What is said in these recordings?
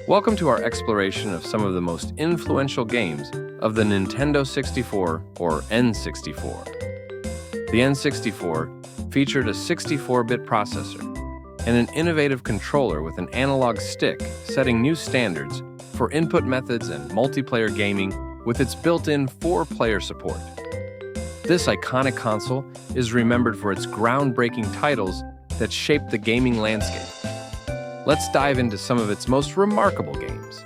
Welcome to our exploration of some of the most influential games of the Nintendo 64 or N64. The N64 featured a 64-bit processor and an innovative controller with an analog stick, setting new standards for input methods and multiplayer gaming with its built-in 4-player support. This iconic console is remembered for its groundbreaking titles that shaped the gaming landscape. Let's dive into some of its most remarkable games.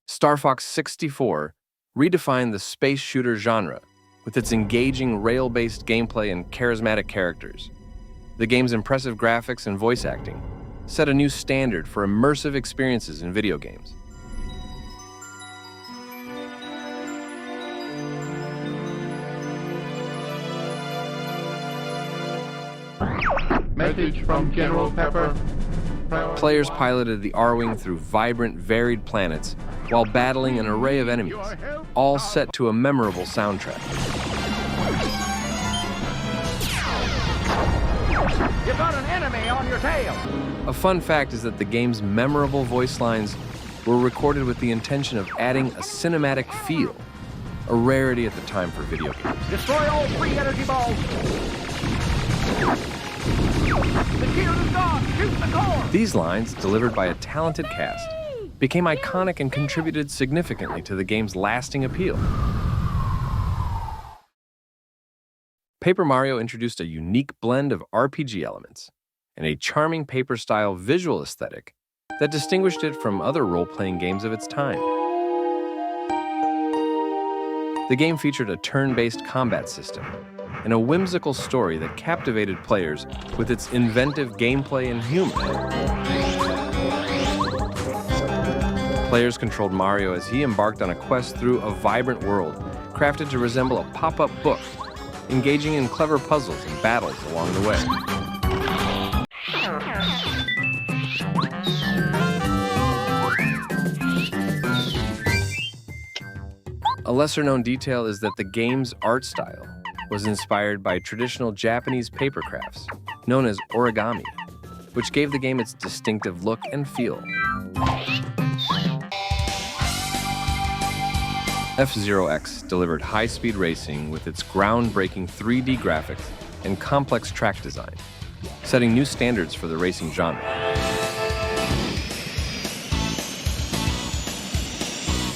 Star Fox 64 redefined the space shooter genre with its engaging rail-based gameplay and charismatic characters. The game's impressive graphics and voice acting set a new standard for immersive experiences in video games. Message from General Pepper. Players piloted the R-Wing through vibrant, varied planets while battling an array of enemies, all set to a memorable soundtrack. You've got an enemy on your tail! A fun fact is that the game's memorable voice lines were recorded with the intention of adding a cinematic feel, a rarity at the time for video games. Destroy all 3 energy balls! The shield is gone! Shoot the core! These lines, delivered by a talented cast, became iconic and contributed significantly to the game's lasting appeal. Paper Mario introduced a unique blend of RPG elements and a charming paper-style visual aesthetic that distinguished it from other role-playing games of its time. The game featured a turn-based combat system and a whimsical story that captivated players with its inventive gameplay and humor. Players controlled Mario as he embarked on a quest through a vibrant world, crafted to resemble a pop-up book, engaging in clever puzzles and battles along the way. A lesser-known detail is that the game's art style was inspired by traditional Japanese paper crafts, known as origami, which gave the game its distinctive look and feel. F-Zero X delivered high-speed racing with its groundbreaking 3D graphics and complex track design, setting new standards for the racing genre.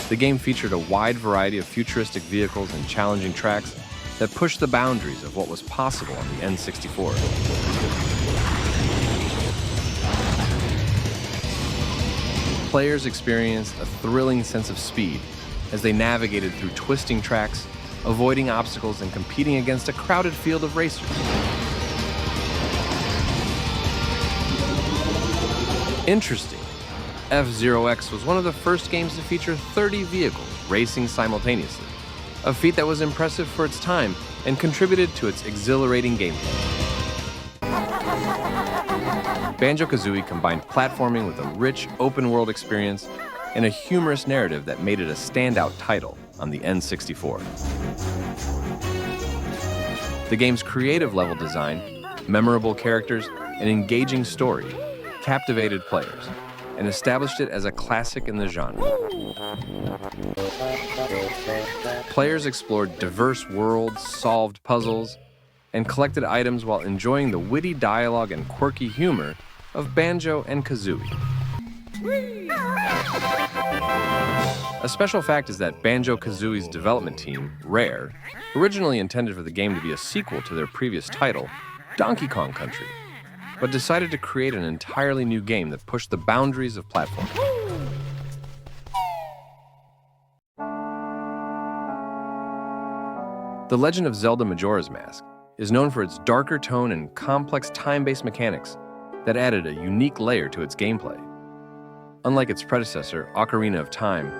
The game featured a wide variety of futuristic vehicles and challenging tracks that pushed the boundaries of what was possible on the N64. Players experienced a thrilling sense of speed as they navigated through twisting tracks, avoiding obstacles, and competing against a crowded field of racers. Interesting, F-Zero X was one of the first games to feature 30 vehicles racing simultaneously, a feat that was impressive for its time and contributed to its exhilarating gameplay. Banjo-Kazooie combined platforming with a rich, open-world experience and a humorous narrative that made it a standout title on the N64. The game's creative level design, memorable characters, and engaging story captivated players and established it as a classic in the genre. Players explored diverse worlds, solved puzzles, and collected items while enjoying the witty dialogue and quirky humor of Banjo and Kazooie. A special fact is that Banjo-Kazooie's development team, Rare, originally intended for the game to be a sequel to their previous title, Donkey Kong Country, but decided to create an entirely new game that pushed the boundaries of platforming. The Legend of Zelda Majora's Mask is known for its darker tone and complex time-based mechanics that added a unique layer to its gameplay. Unlike its predecessor, Ocarina of Time,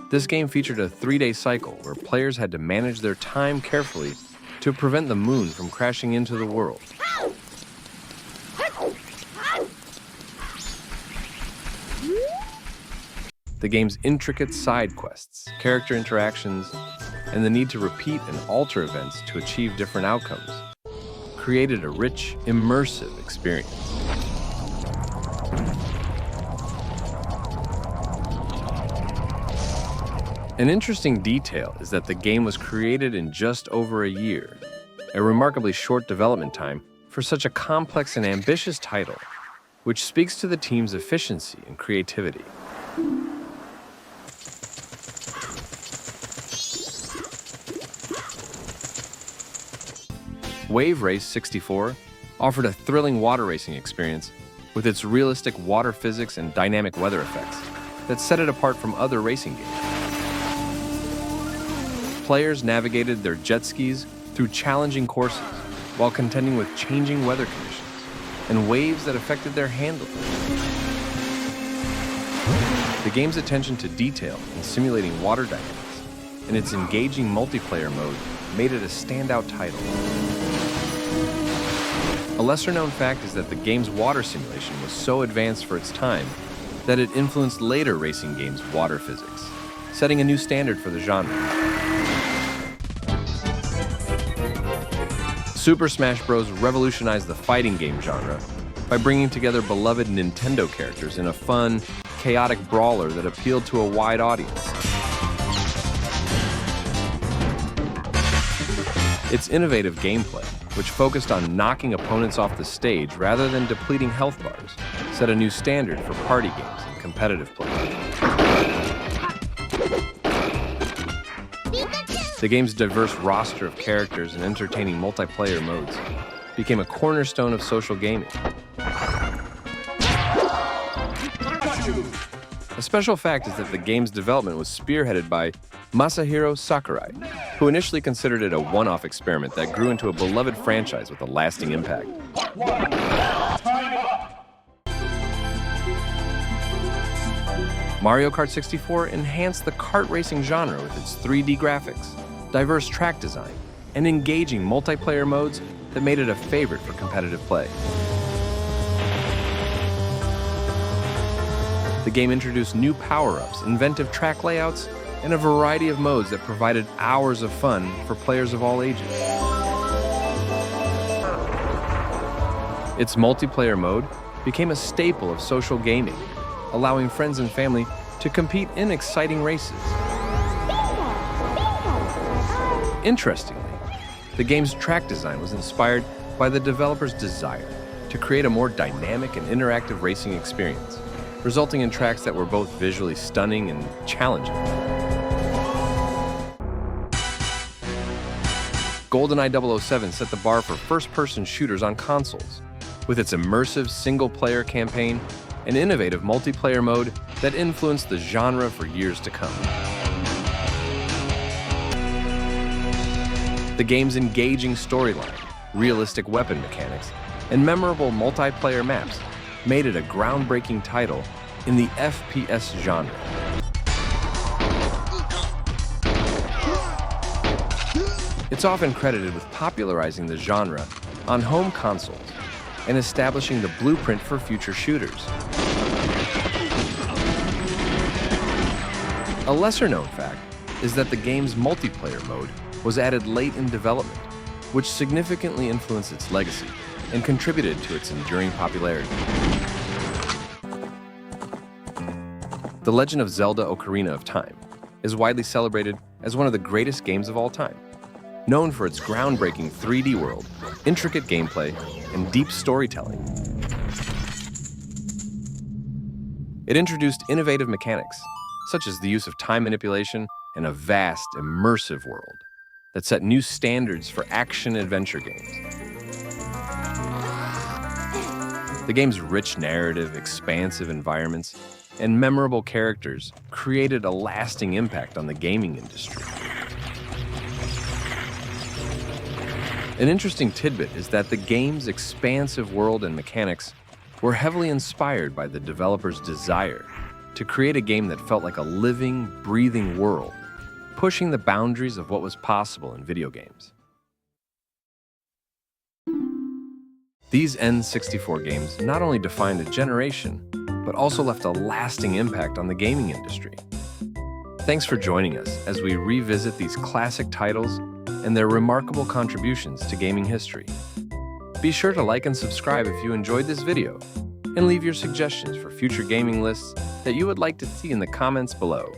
this game featured a 3-day cycle where players had to manage their time carefully to prevent the moon from crashing into the world. The game's intricate side quests, character interactions, and the need to repeat and alter events to achieve different outcomes created a rich, immersive experience. An interesting detail is that the game was created in just over a year, a remarkably short development time for such a complex and ambitious title, which speaks to the team's efficiency and creativity. Wave Race 64 offered a thrilling water racing experience with its realistic water physics and dynamic weather effects that set it apart from other racing games. Players navigated their jet skis through challenging courses while contending with changing weather conditions and waves that affected their handling. The game's attention to detail in simulating water dynamics and its engaging multiplayer mode made it a standout title. A lesser-known fact is that the game's water simulation was so advanced for its time that it influenced later racing games' water physics, setting a new standard for the genre. Super Smash Bros. Revolutionized the fighting game genre by bringing together beloved Nintendo characters in a fun, chaotic brawler that appealed to a wide audience. Its innovative gameplay, which focused on knocking opponents off the stage rather than depleting health bars, set a new standard for party games and competitive play. The game's diverse roster of characters and entertaining multiplayer modes became a cornerstone of social gaming. A special fact is that the game's development was spearheaded by Masahiro Sakurai, who initially considered it a one-off experiment that grew into a beloved franchise with a lasting impact. Mario Kart 64 enhanced the kart racing genre with its 3D graphics, diverse track design, and engaging multiplayer modes that made it a favorite for competitive play. The game introduced new power-ups, inventive track layouts, and a variety of modes that provided hours of fun for players of all ages. Its multiplayer mode became a staple of social gaming, allowing friends and family to compete in exciting races. Interestingly, the game's track design was inspired by the developer's desire to create a more dynamic and interactive racing experience, resulting in tracks that were both visually stunning and challenging. GoldenEye 007 set the bar for first-person shooters on consoles, with its immersive single-player campaign and innovative multiplayer mode that influenced the genre for years to come. The game's engaging storyline, realistic weapon mechanics, and memorable multiplayer maps made it a groundbreaking title in the FPS genre. It's often credited with popularizing the genre on home consoles and establishing the blueprint for future shooters. A lesser-known fact is that the game's multiplayer mode was added late in development, which significantly influenced its legacy and contributed to its enduring popularity. The Legend of Zelda: Ocarina of Time is widely celebrated as one of the greatest games of all time, known for its groundbreaking 3D world, intricate gameplay, and deep storytelling. It introduced innovative mechanics, such as the use of time manipulation and a vast, immersive world that set new standards for action-adventure games. The game's rich narrative, expansive environments, and memorable characters created a lasting impact on the gaming industry. An interesting tidbit is that the game's expansive world and mechanics were heavily inspired by the developer's desire to create a game that felt like a living, breathing world, pushing the boundaries of what was possible in video games. These N64 games not only defined a generation, but also left a lasting impact on the gaming industry. Thanks for joining us as we revisit these classic titles and their remarkable contributions to gaming history. Be sure to like and subscribe if you enjoyed this video, and leave your suggestions for future gaming lists that you would like to see in the comments below.